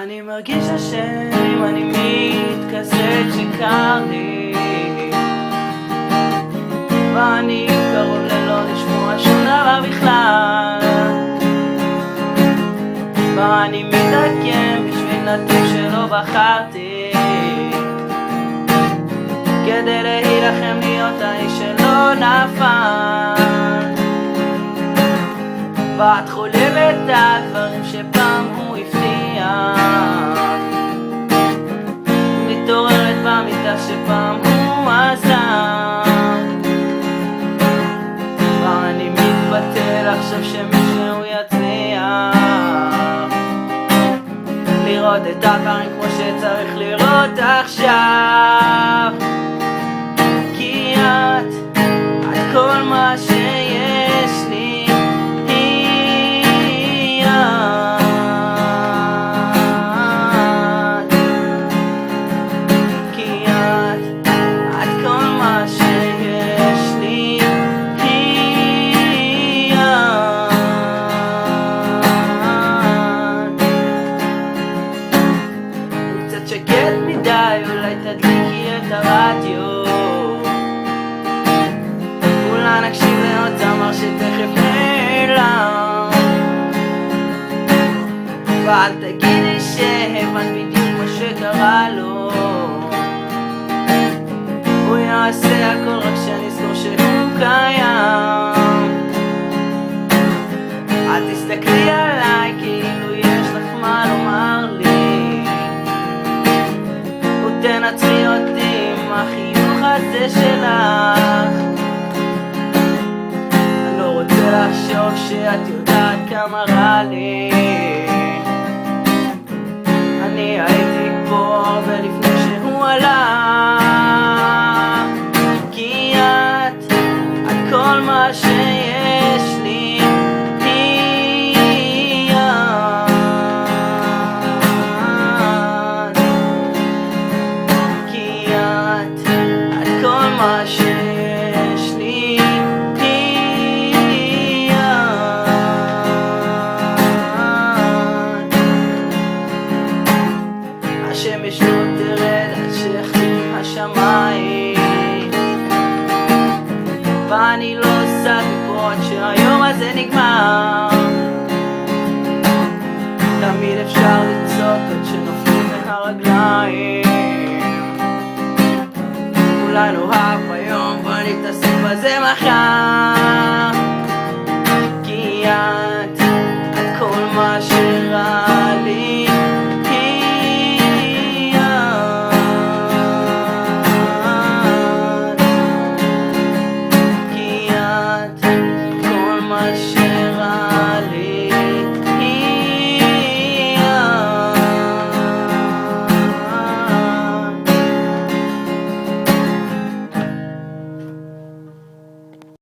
אני מרגיש אשם, אני מתכסה כשקר לי, ואני קרוב ללא לשמוע שום דבר בכלל, ואני מתעקם בשביל נתיב שלא בחרתי, כדי להילחם להיות האיש שלא נפל. ואת חולמת על דברים שפעם הוא הבטיח, מתעוררת במיטה שפעם הוא עזר, ואני מתבטל עכשיו שמישהו יצליח לראות את הדברים כמו שצריך לראות עכשיו, כי את כל מה שיש לי. שקט מדי, אולי תדליקי את הרדיו, אולי נקשיב לעוד זמר שתכף נעלם, ואל תגידי שהבנת בדיוק מה שקרה לו, הוא יעשה הכל רק שנזכור שהוא קיים. אל תסתכלי עליי כאילו יש לך מה לומר לי, תנצחי אותי עם החיוך הזה שלך, אני לא רוצה לחשוב שאת יודעת כמה רע לי, אני הייתי פה הרבה לפני שהוא עלה, כי את כל מה שיש לי. מה שיש לי היא את. השמש לא תרד עד שיחטיא השמיים, ואני לא עושה מפה עד שהיום הזה נגמר, תמיד אפשר לצעוק עד שנופלים מהרגליים, אולי נאהב היום ונתעסק בזה מחר, כי את כל מה שרע לי היא את, כי את כל מה